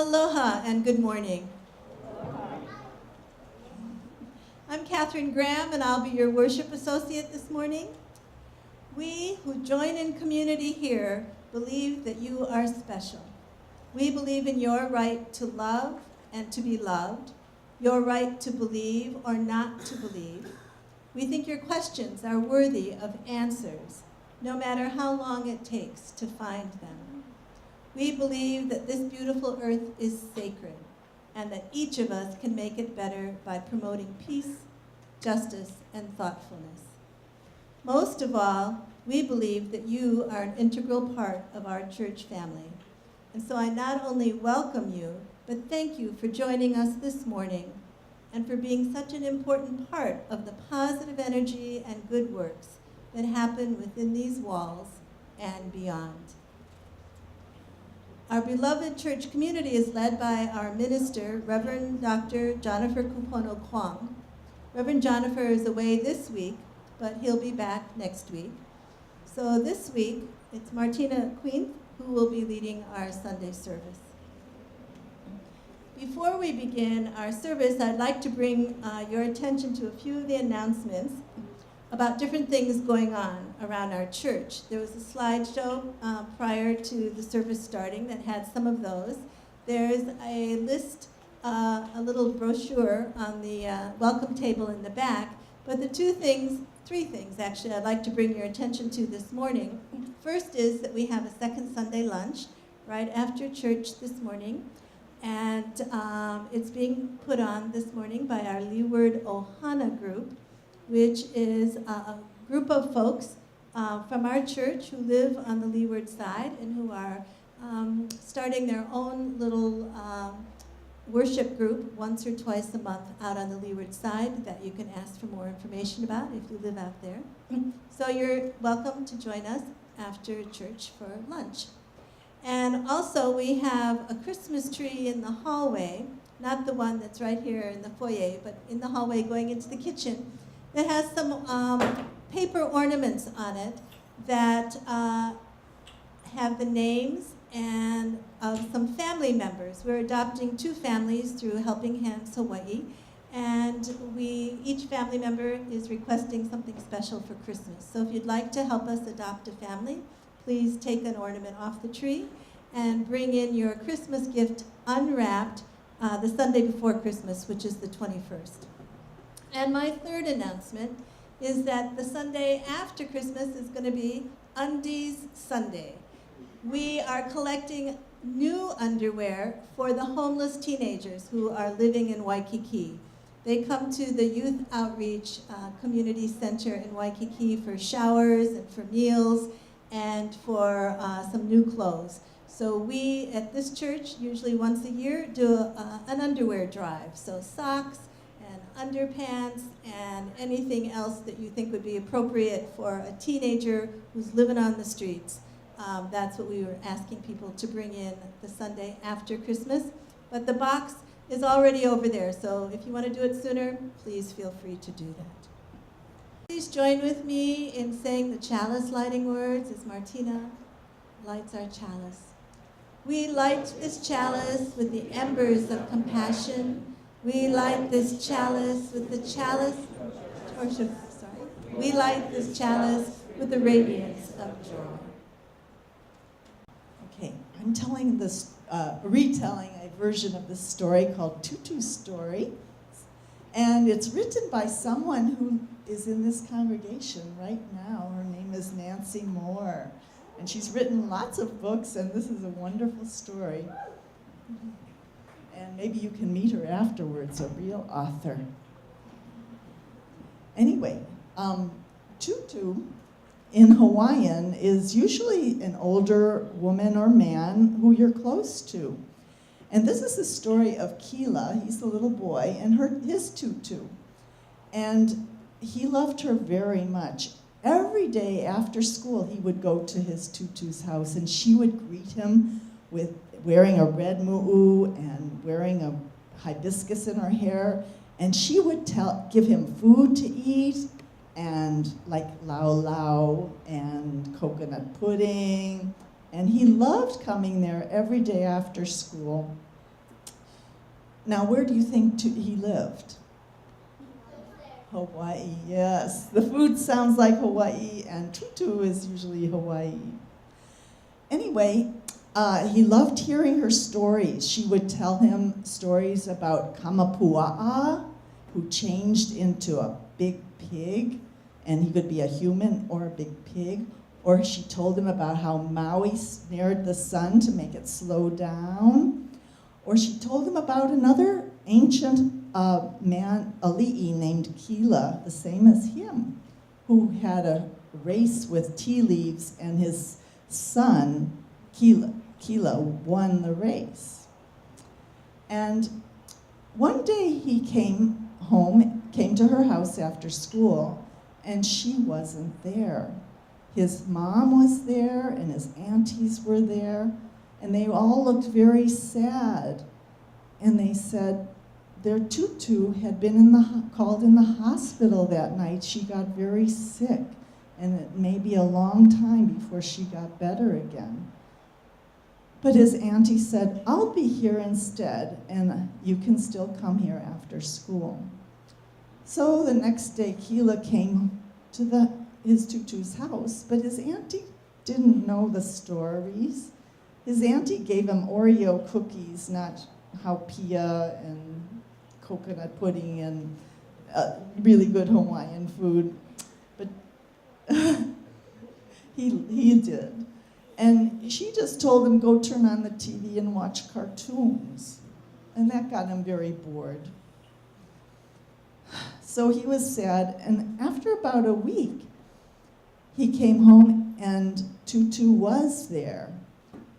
Aloha and good morning. I'm Catherine Graham and I'll be your worship associate this morning. We who join in community here believe that you are special. We believe in your right to love and to be loved, your right to believe or not to believe. We think your questions are worthy of answers, no matter how long it takes to find them. We believe that this beautiful earth is sacred and that each of us can make it better by promoting peace, justice, and thoughtfulness. Most of all, we believe that you are an integral part of our church family. And so I not only welcome you, but thank you for joining us this morning and for being such an important part of the positive energy and good works that happen within these walls and beyond. Our beloved church community is led by our minister, Reverend Dr. Jonathan Kupono Kwong. Reverend Jonathan is away this week, but he'll be back next week. So this week, it's Martina Queenth who will be leading our Sunday service. Before we begin our service, I'd like to bring your attention to a few of the announcements about different things going on around our church. There was a slideshow prior to the service starting that had some of those. There's a list, a little brochure on the welcome table in the back, but the three things actually I'd like to bring your attention to this morning. First is that we have a second Sunday lunch right after church this morning, and it's being put on this morning by our Leeward Ohana group, which is a group of folks from our church who live on the leeward side and who are starting their own little worship group once or twice a month out on the leeward side that you can ask for more information about if you live out there. So you're welcome to join us after church for lunch. And also we have a Christmas tree in the hallway, not the one that's right here in the foyer, but in the hallway going into the kitchen, that has some paper ornaments on it that have the names and of some family members. We're adopting 2 families through Helping Hands Hawaii, and each family member is requesting something special for Christmas. So if you'd like to help us adopt a family, please take an ornament off the tree and bring in your Christmas gift unwrapped the Sunday before Christmas, which is the 21st. And my third announcement is that the Sunday after Christmas is going to be Undies Sunday. We are collecting new underwear for the homeless teenagers who are living in Waikiki. They come to the Youth Outreach Community Center in Waikiki for showers and for meals and for some new clothes. So we at this church, usually once a year, do an underwear drive. So socks and underpants and anything else that you think would be appropriate for a teenager who's living on the streets. That's what we were asking people to bring in the Sunday after Christmas. But the box is already over there, so if you want to do it sooner, please feel free to do that. Please join with me in saying the chalice lighting words as Martina lights our chalice. We light this chalice with the embers of compassion. We light this chalice with the We light this chalice with the radiance of joy. Okay, I'm telling this, retelling a version of this story called Tutu's Story. And it's written by someone who is in this congregation right now. Her name is Nancy Moore. And she's written lots of books, and this is a wonderful story. And maybe you can meet her afterwards, a real author. Anyway, Tutu in Hawaiian is usually an older woman or man who you're close to. And this is the story of Kila, he's the little boy, and his Tutu. And he loved her very much. Every day after school, he would go to his Tutu's house, and she would greet him with wearing a red mu'u and wearing a hibiscus in her hair. And she would give him food to eat, and like lau lau and coconut pudding. And he loved coming there every day after school. Now, where do you think he lived? Hawaii, yes. The food sounds like Hawaii, and Tutu is usually Hawaii. Anyway, he loved hearing her stories. She would tell him stories about Kamapua'a, who changed into a big pig, and he could be a human or a big pig. Or she told him about how Maui snared the sun to make it slow down. Or she told him about another ancient man, Ali'i, named Kila, the same as him, who had a race with tea leaves, and his son, Kila, won the race. And one day he came to her house after school, and she wasn't there. His mom was there, and his aunties were there, and they all looked very sad. And they said their tutu had been called in the hospital that night. She got very sick, and it may be a long time before she got better again. But his auntie said, I'll be here instead, and you can still come here after school. So the next day, Kila came to his tutu's house, but his auntie didn't know the stories. His auntie gave him Oreo cookies, not haupia and coconut pudding and really good Hawaiian food. But he did. And she just told him, go turn on the TV and watch cartoons. And that got him very bored. So he was sad, and after about a week, he came home and Tutu was there.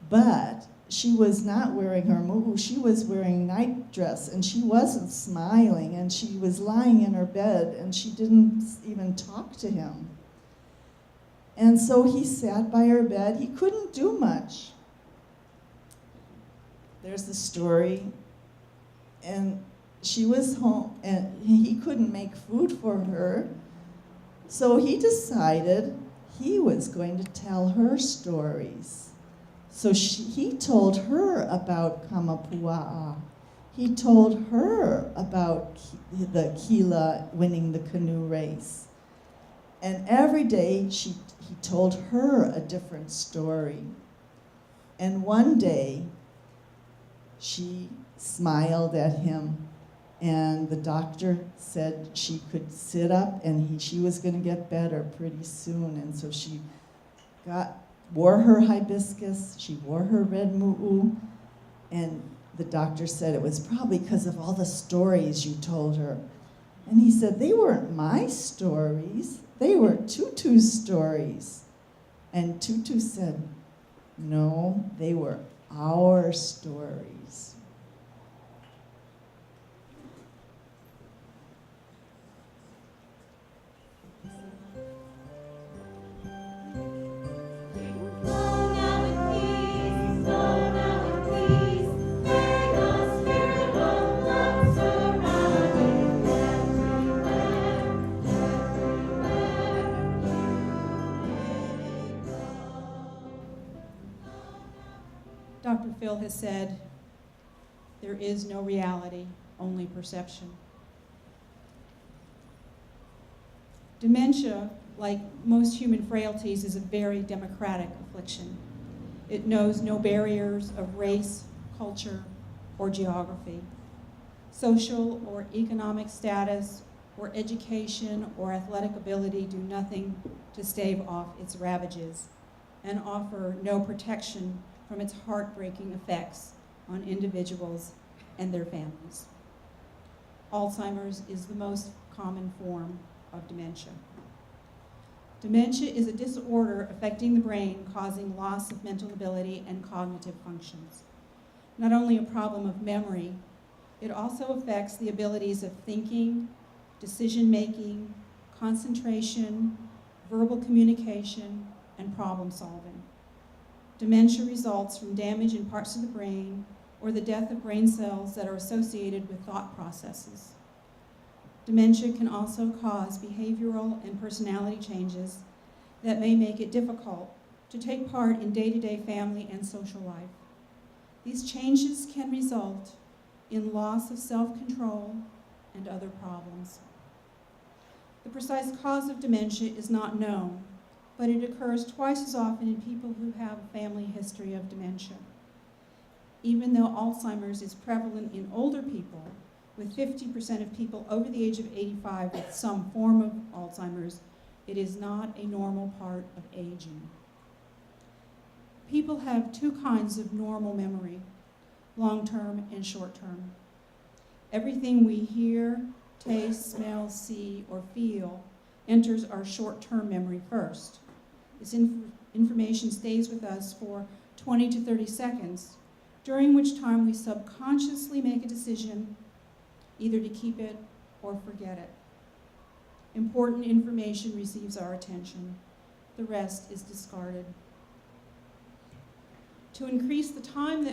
But she was not wearing her mu'u, she was wearing night dress, and she wasn't smiling, and she was lying in her bed, and she didn't even talk to him. And so he sat by her bed. He couldn't do much. There's the story. And she was home, and he couldn't make food for her. So he decided he was going to tell her stories. So he told her about Kamapua'a. He told her about the Kila winning the canoe race. And every day he told her a different story. And one day she smiled at him, and the doctor said she could sit up and she was going to get better pretty soon. And so she wore her hibiscus, she wore her red mu'u, and the doctor said it was probably because of all the stories you told her. And he said, they weren't my stories, they were Tutu's stories. And Tutu said, no, they were our stories. Dr. Phil has said, there is no reality, only perception. Dementia, like most human frailties, is a very democratic affliction. It knows no barriers of race, culture, or geography. Social or economic status, or education or athletic ability do nothing to stave off its ravages and offer no protection from its heartbreaking effects on individuals and their families. Alzheimer's is the most common form of dementia. Dementia is a disorder affecting the brain, causing loss of mental ability and cognitive functions. Not only a problem of memory, it also affects the abilities of thinking, decision-making, concentration, verbal communication, and problem-solving. Dementia results from damage in parts of the brain or the death of brain cells that are associated with thought processes. Dementia can also cause behavioral and personality changes that may make it difficult to take part in day-to-day family and social life. These changes can result in loss of self-control, and other problems. The precise cause of dementia is not known, but it occurs twice as often in people who have a family history of dementia. Even though Alzheimer's is prevalent in older people, with 50% of people over the age of 85 with some form of Alzheimer's, it is not a normal part of aging. People have two kinds of normal memory, long-term and short-term. Everything we hear, taste, smell, see, or feel enters our short-term memory first. This information stays with us for 20 to 30 seconds, during which time we subconsciously make a decision either to keep it or forget it. Important information receives our attention. The rest is discarded. To increase the time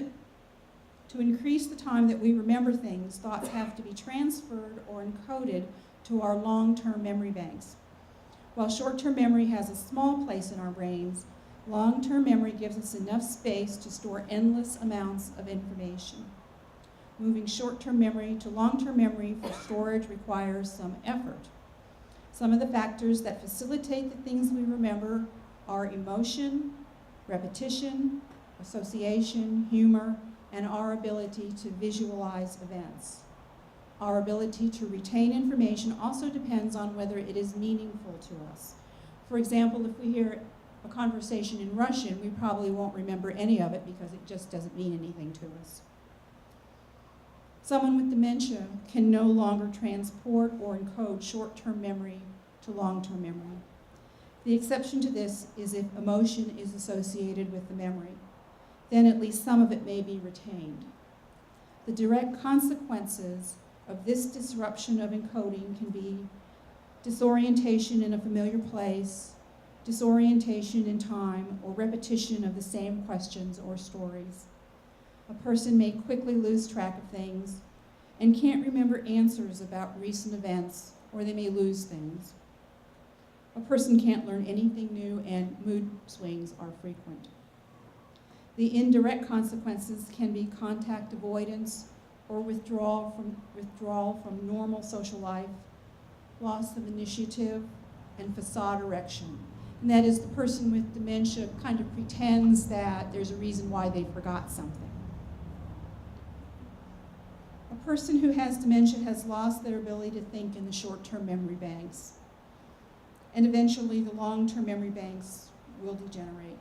that we remember things, thoughts have to be transferred or encoded to our long-term memory banks. While short-term memory has a small place in our brains, long-term memory gives us enough space to store endless amounts of information. Moving short-term memory to long-term memory for storage requires some effort. Some of the factors that facilitate the things we remember are emotion, repetition, association, humor, and our ability to visualize events. Our ability to retain information also depends on whether it is meaningful to us. For example, if we hear a conversation in Russian, we probably won't remember any of it because it just doesn't mean anything to us. Someone with dementia can no longer transport or encode short-term memory to long-term memory. The exception to this is if emotion is associated with the memory. Then at least some of it may be retained. The direct consequences of this disruption of encoding can be disorientation in a familiar place, disorientation in time, or repetition of the same questions or stories. A person may quickly lose track of things and can't remember answers about recent events, or they may lose things. A person can't learn anything new, and mood swings are frequent. The indirect consequences can be contact avoidance or withdrawal from normal social life, loss of initiative, and facade erection. And that is, the person with dementia kind of pretends that there's a reason why they forgot something. A person who has dementia has lost their ability to think in the short-term memory banks. And eventually the long-term memory banks will degenerate.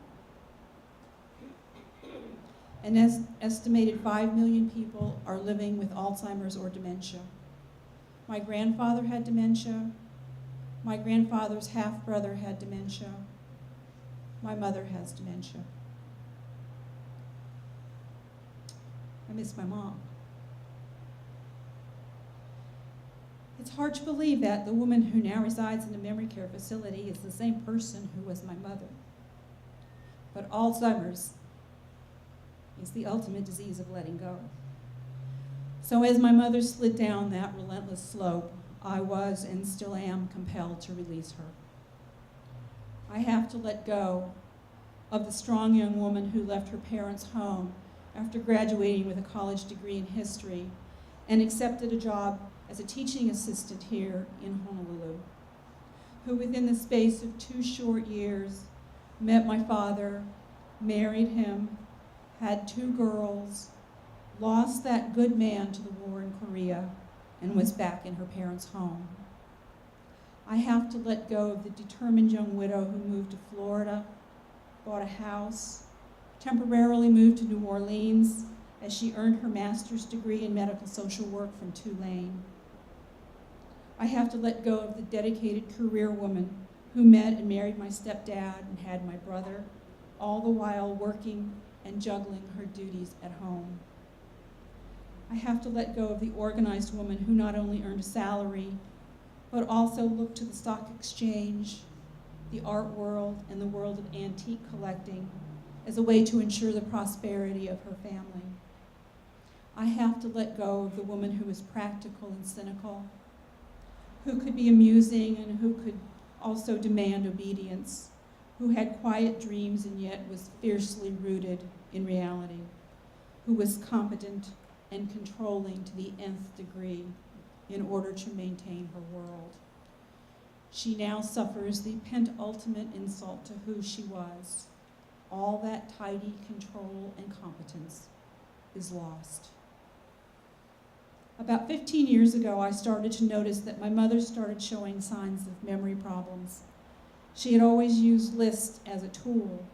An estimated 5 million people are living with Alzheimer's or dementia. My grandfather had dementia. My grandfather's half-brother had dementia. My mother has dementia. I miss my mom. It's hard to believe that the woman who now resides in a memory care facility is the same person who was my mother. But Alzheimer's is the ultimate disease of letting go. So as my mother slid down that relentless slope, I was and still am compelled to release her. I have to let go of the strong young woman who left her parents' home after graduating with a college degree in history and accepted a job as a teaching assistant here in Honolulu, who within the space of 2 short years met my father, married him, had 2 girls, lost that good man to the war in Korea, and was back in her parents' home. I have to let go of the determined young widow who moved to Florida, bought a house, temporarily moved to New Orleans as she earned her master's degree in medical social work from Tulane. I have to let go of the dedicated career woman who met and married my stepdad and had my brother, all the while working and juggling her duties at home. I have to let go of the organized woman who not only earned a salary, but also looked to the stock exchange, the art world, and the world of antique collecting as a way to ensure the prosperity of her family. I have to let go of the woman who was practical and cynical, who could be amusing and who could also demand obedience, who had quiet dreams and yet was fiercely rooted in reality, who was competent and controlling to the nth degree in order to maintain her world. She now suffers the penultimate insult to who she was. All that tidy control and competence is lost. About 15 years ago, I started to notice that my mother started showing signs of memory problems. She had always used lists as a tool,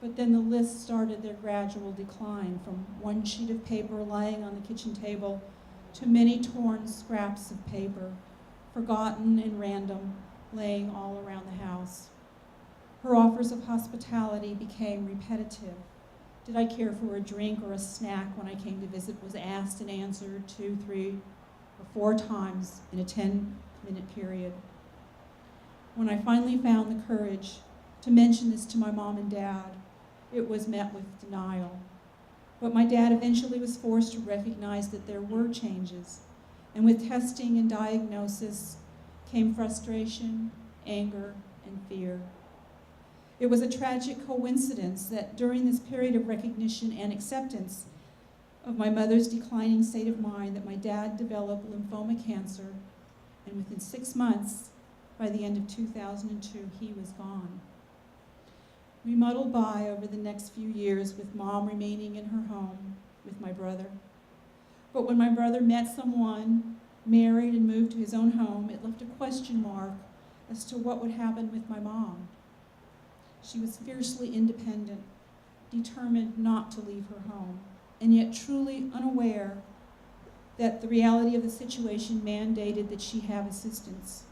but then the lists started their gradual decline from one sheet of paper lying on the kitchen table to many torn scraps of paper, forgotten and random, laying all around the house. Her offers of hospitality became repetitive. Did I care for a drink or a snack when I came to visit was asked and answered 2, 3, or 4 times in a 10-minute period. When I finally found the courage to mention this to my mom and dad, it was met with denial. But my dad eventually was forced to recognize that there were changes, and with testing and diagnosis came frustration, anger, and fear. It was a tragic coincidence that during this period of recognition and acceptance of my mother's declining state of mind that my dad developed lymphoma cancer, and within 6 months, by the end of 2002, he was gone. We muddled by over the next few years with Mom remaining in her home with my brother. But when my brother met someone, married, and moved to his own home, it left a question mark as to what would happen with my mom. She was fiercely independent, determined not to leave her home, and yet truly unaware that the reality of the situation mandated that she have assistance.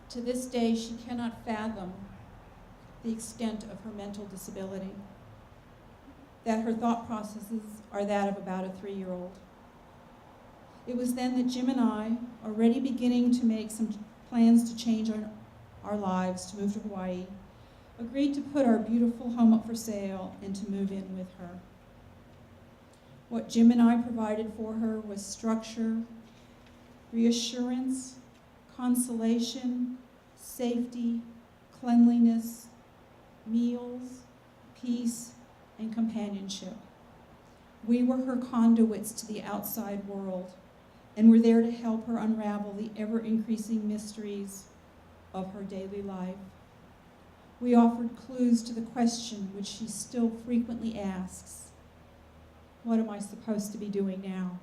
To this day, she cannot fathom the extent of her mental disability, that her thought processes are that of about a 3-year-old. It was then that Jim and I, already beginning to make some plans to change our lives, to move to Hawaii, agreed to put our beautiful home up for sale and to move in with her. What Jim and I provided for her was structure, reassurance, consolation, safety, cleanliness, meals, peace, and companionship. We were her conduits to the outside world, and were there to help her unravel the ever-increasing mysteries of her daily life. We offered clues to the question which she still frequently asks, what am I supposed to be doing now?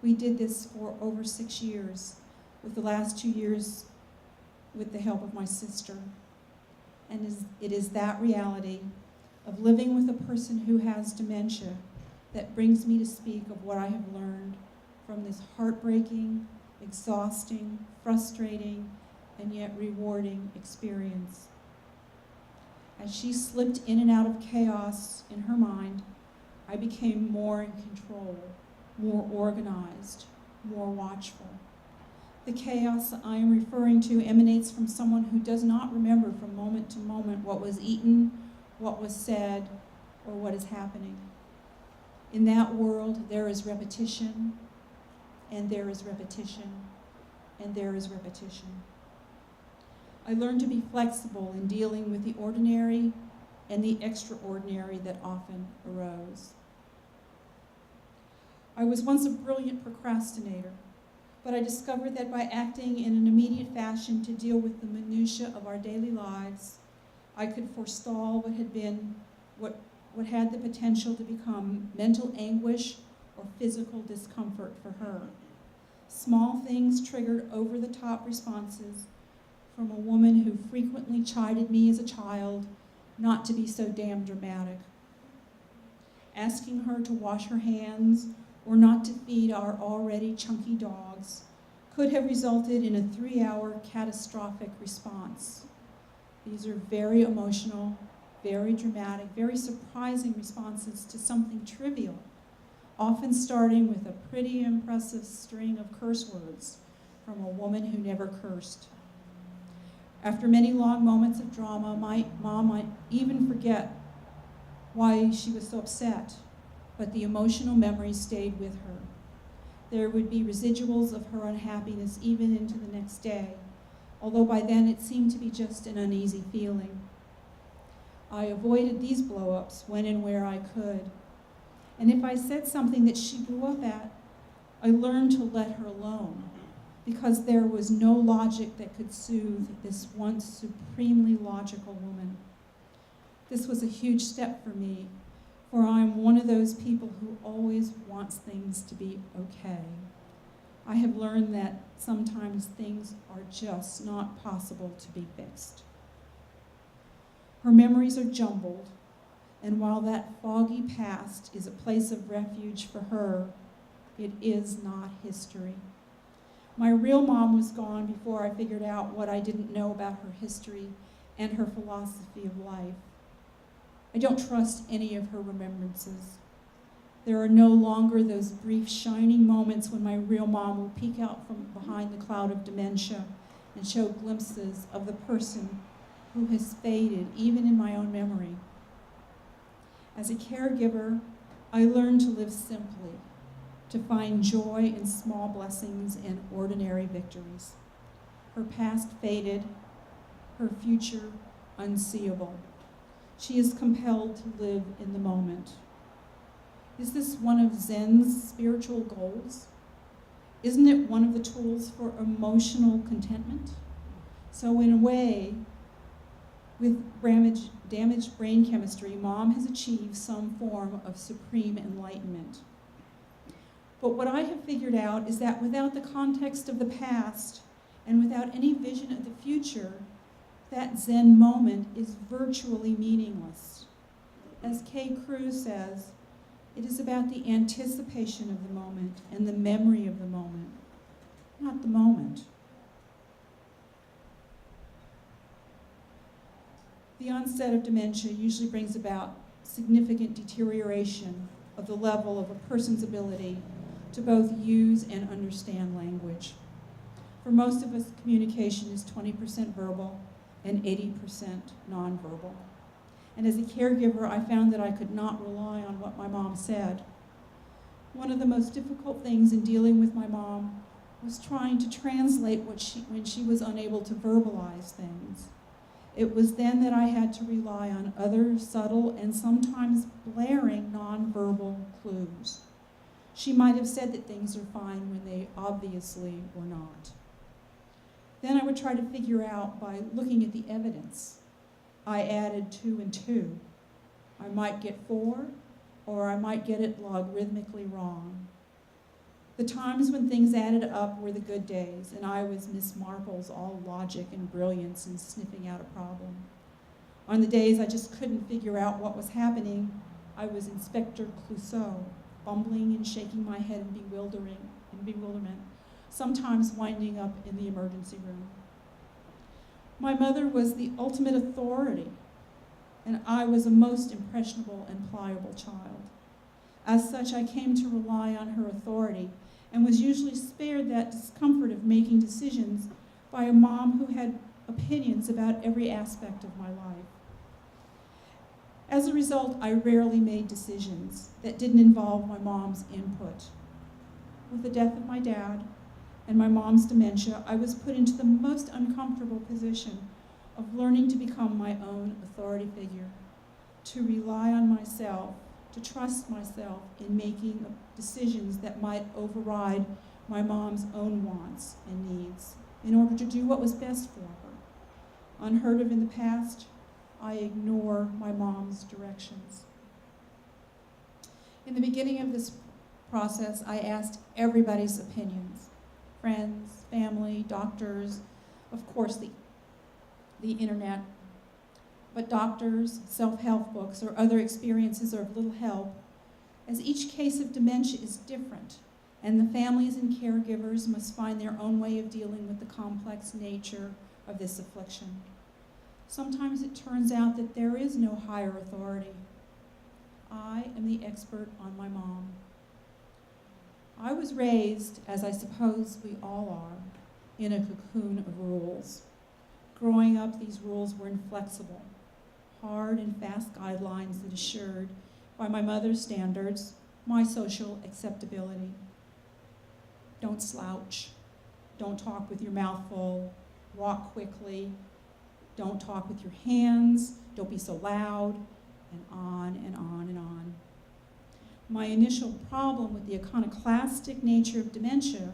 We did this for over 6 years, with the last 2 years with the help of my sister. And it is that reality of living with a person who has dementia that brings me to speak of what I have learned from this heartbreaking, exhausting, frustrating, and yet rewarding experience. As she slipped in and out of chaos in her mind, I became more in control, more organized, more watchful. The chaos I am referring to emanates from someone who does not remember from moment to moment what was eaten, what was said, or what is happening. In that world, there is repetition, and there is repetition, and there is repetition. I learned to be flexible in dealing with the ordinary and the extraordinary that often arose. I was once a brilliant procrastinator, but I discovered that by acting in an immediate fashion to deal with the minutiae of our daily lives, I could forestall what had the potential to become mental anguish or physical discomfort for her. Small things triggered over-the-top responses from a woman who frequently chided me as a child not to be so damn dramatic. Asking her to wash her hands or not to feed our already chunky dogs could have resulted in a 3-hour catastrophic response. These are very emotional, very dramatic, very surprising responses to something trivial, often starting with a pretty impressive string of curse words from a woman who never cursed. After many long moments of drama, my mom might even forget why she was so upset, but the emotional memories stayed with her. There would be residuals of her unhappiness even into the next day, although by then it seemed to be just an uneasy feeling. I avoided these blow-ups when and where I could, And if I said something that she grew up at, I learned to let her alone, because there was no logic that could soothe this once supremely logical woman. This was a huge step for me, for I'm one of those people who always wants things to be okay. I have learned that sometimes things are just not possible to be fixed. Her memories are jumbled, and while that foggy past is a place of refuge for her, it is not history. My real mom was gone before I figured out what I didn't know about her history and her philosophy of life. I don't trust any of her remembrances. There are no longer those brief shining moments when my real mom will peek out from behind the cloud of dementia and show glimpses of the person who has faded, even in my own memory. As a caregiver, I learned to live simply, to find joy in small blessings and ordinary victories. Her past faded, her future unseeable. She is compelled to live in the moment. Is this one of Zen's spiritual goals? Isn't it one of the tools for emotional contentment? So in a way, with damaged brain chemistry, Mom has achieved some form of supreme enlightenment. But what I have figured out is that without the context of the past and without any vision of the future, that Zen moment is virtually meaningless. As Kay Cruz says, it is about the anticipation of the moment and the memory of the moment, not the moment. The onset of dementia usually brings about significant deterioration of the level of a person's ability to both use and understand language. For most of us, communication is 20% verbal and 80% nonverbal. And as a caregiver, I found that I could not rely on what my mom said. One of the most difficult things in dealing with my mom was trying to translate when she was unable to verbalize things. It was then that I had to rely on other subtle and sometimes blaring nonverbal clues. She might have said that things are fine when they obviously were not. Then I would try to figure out by looking at the evidence. I added 2 and 2. I might get 4, or I might get it logarithmically wrong. The times when things added up were the good days, and I was Miss Marple's all logic and brilliance in sniffing out a problem. On the days I just couldn't figure out what was happening, I was Inspector Clouseau, fumbling and shaking my head in bewilderment, sometimes winding up in the emergency room. My mother was the ultimate authority, and I was a most impressionable and pliable child. As such, I came to rely on her authority and was usually spared that discomfort of making decisions by a mom who had opinions about every aspect of my life. As a result, I rarely made decisions that didn't involve my mom's input. With the death of my dad and my mom's dementia, I was put into the most uncomfortable position of learning to become my own authority figure, to rely on myself, to trust myself in making decisions that might override my mom's own wants and needs in order to do what was best for her. Unheard of in the past, I ignore my mom's directions. In the beginning of this process, I asked everybody's opinions, friends, family, doctors, of course the internet, but doctors, self-help books, or other experiences are of little help, as each case of dementia is different, and the families and caregivers must find their own way of dealing with the complex nature of this affliction. Sometimes it turns out that there is no higher authority. I am the expert on my mom. I was raised, as I suppose we all are, in a cocoon of rules. Growing up, these rules were inflexible, hard and fast guidelines that assured, by my mother's standards, my social acceptability. Don't slouch. Don't talk with your mouth full. Walk quickly. Don't talk with your hands. Don't be so loud. And on and on and on. My initial problem with the iconoclastic nature of dementia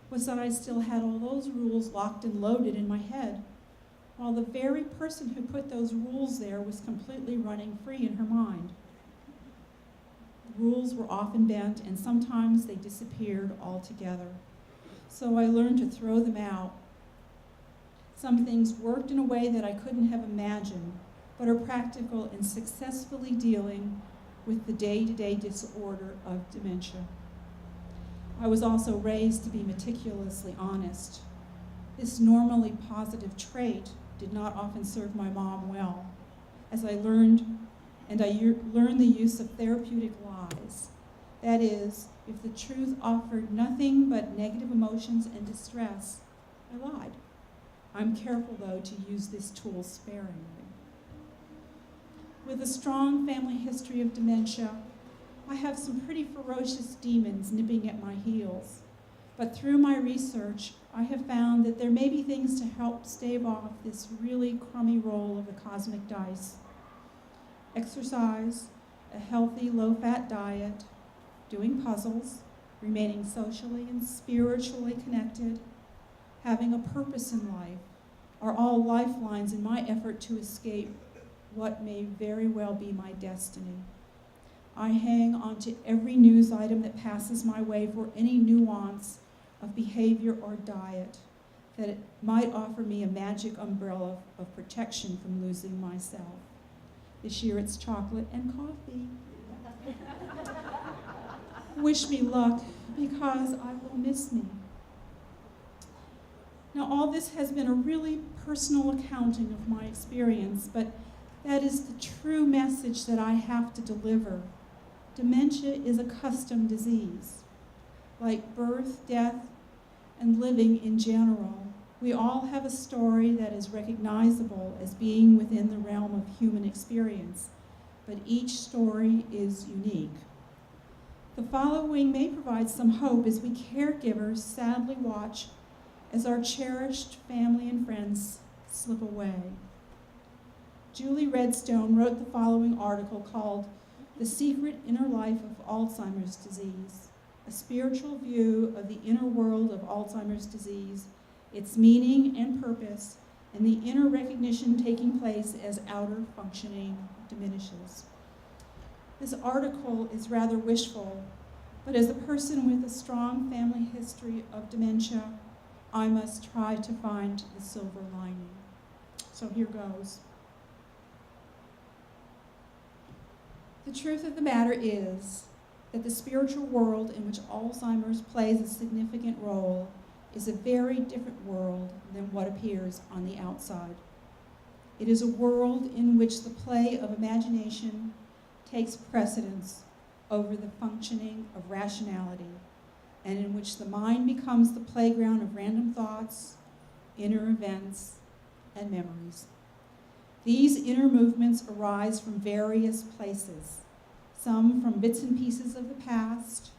was that I still had all those rules locked and loaded in my head, while the very person who put those rules there was completely running free in her mind. The rules were often bent, and sometimes they disappeared altogether. So I learned to throw them out. Some things worked in a way that I couldn't have imagined, but are practical in successfully dealing with the day-to-day disorder of dementia. I was also raised to be meticulously honest. This normally positive trait did not often serve my mom well, as I learned the use of therapeutic lies. That is, if the truth offered nothing but negative emotions and distress, I lied. I'm careful, though, to use this tool sparingly. With a strong family history of dementia, I have some pretty ferocious demons nipping at my heels. But through my research, I have found that there may be things to help stave off this really crummy roll of the cosmic dice. Exercise, a healthy, low-fat diet, doing puzzles, remaining socially and spiritually connected, having a purpose in life, are all lifelines in my effort to escape what may very well be my destiny. I hang on to every news item that passes my way for any nuance of behavior or diet that it might offer me a magic umbrella of protection from losing myself. This year it's chocolate and coffee. Wish me luck, because I will miss me. Now, all this has been a really personal accounting of my experience, but that is the true message that I have to deliver. Dementia is a custom disease. Like birth, death, and living in general, we all have a story that is recognizable as being within the realm of human experience, but each story is unique. The following may provide some hope as we caregivers sadly watch as our cherished family and friends slip away. Julie Redstone wrote the following article called "The Secret Inner Life of Alzheimer's Disease, a spiritual view of the inner world of Alzheimer's disease, its meaning and purpose, and the inner recognition taking place as outer functioning diminishes." This article is rather wishful, but as a person with a strong family history of dementia, I must try to find the silver lining. So here goes. The truth of the matter is that the spiritual world in which Alzheimer's plays a significant role is a very different world than what appears on the outside. It is a world in which the play of imagination takes precedence over the functioning of rationality, and in which the mind becomes the playground of random thoughts, inner events, and memories. These inner movements arise from various places, some from bits and pieces of the past,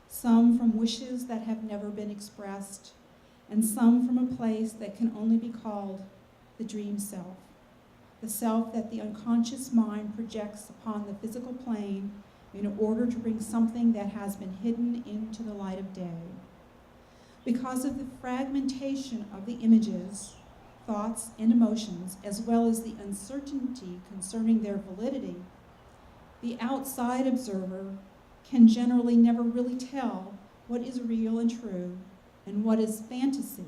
some from wishes that have never been expressed, and some from a place that can only be called the dream self, the self that the unconscious mind projects upon the physical plane in order to bring something that has been hidden into the light of day. Because of the fragmentation of the images, thoughts, and emotions, as well as the uncertainty concerning their validity, the outside observer can generally never really tell what is real and true and what is fantasy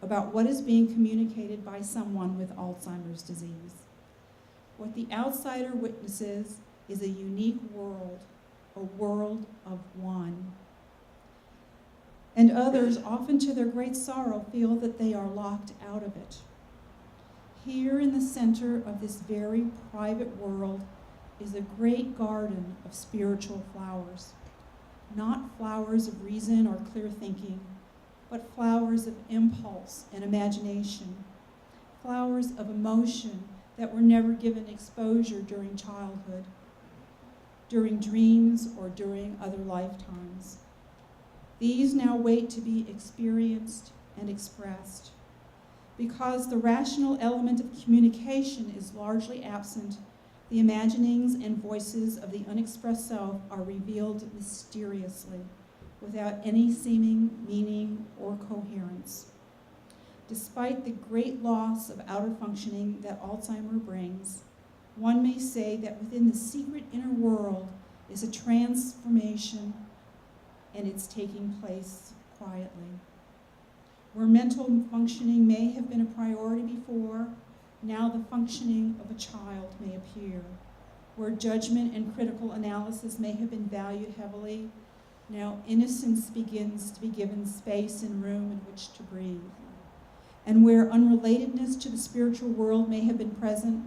about what is being communicated by someone with Alzheimer's disease. What the outsider witnesses is a unique world, a world of one. And others, often to their great sorrow, feel that they are locked out of it. Here in the center of this very private world is a great garden of spiritual flowers. Not flowers of reason or clear thinking, but flowers of impulse and imagination. Flowers of emotion that were never given exposure during childhood, during dreams, or during other lifetimes. These now wait to be experienced and expressed. Because the rational element of communication is largely absent, The imaginings and voices of the unexpressed self are revealed mysteriously, without any seeming meaning or coherence. Despite the great loss of outer functioning that Alzheimer's brings, one may say that within the secret inner world is a transformation, and it's taking place quietly. Where mental functioning may have been a priority before, now the functioning of a child may appear. Where judgment and critical analysis may have been valued heavily, now innocence begins to be given space and room in which to breathe. And where unrelatedness to the spiritual world may have been present,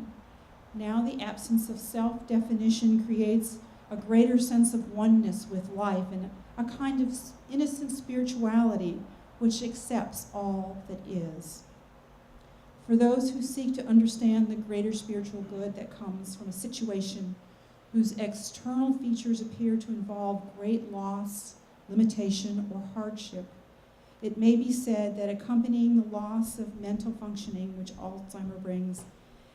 now the absence of self-definition creates a greater sense of oneness with life and a kind of innocent spirituality which accepts all that is. For those who seek to understand the greater spiritual good that comes from a situation whose external features appear to involve great loss, limitation, or hardship, it may be said that accompanying the loss of mental functioning which Alzheimer's brings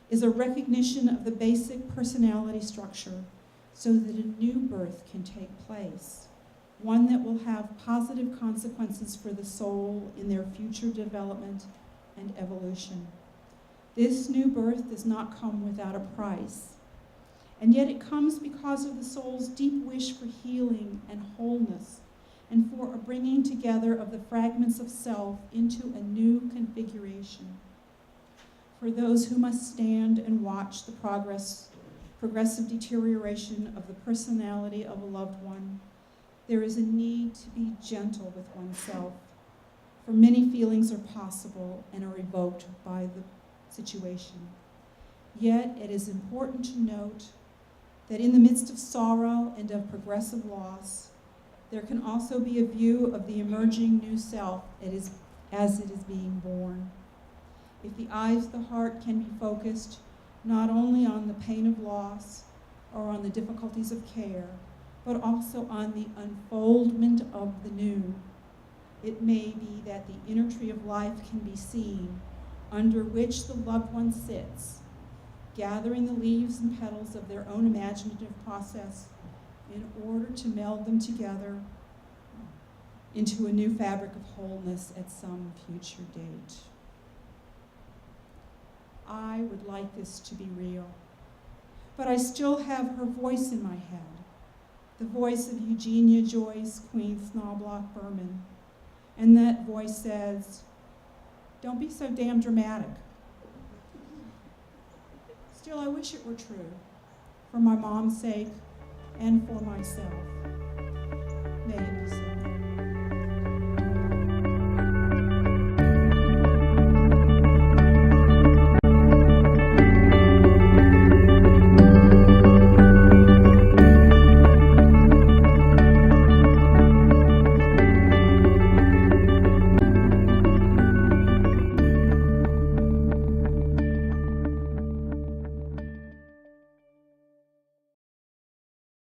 is a recognition of the basic personality structure so that a new birth can take place, one that will have positive consequences for the soul in their future development and evolution. This new birth does not come without a price, and yet it comes because of the soul's deep wish for healing and wholeness, and for a bringing together of the fragments of self into a new configuration. For those who must stand and watch the progressive deterioration of the personality of a loved one, there is a need to be gentle with oneself, for many feelings are possible and are evoked by the situation. Yet it is important to note that in the midst of sorrow and of progressive loss, there can also be a view of the emerging new self as it is being born. If the eyes of the heart can be focused not only on the pain of loss or on the difficulties of care, but also on the unfoldment of the new, it may be that the inner tree of life can be seen, under which the loved one sits, gathering the leaves and petals of their own imaginative process in order to meld them together into a new fabric of wholeness at some future date. I would like this to be real, but I still have her voice in my head, the voice of Eugenia Joyce, Queenth, Knobloch, Berman, and that voice says, "Don't be so damn dramatic." Still, I wish it were true, for my mom's sake and for myself. May it be so.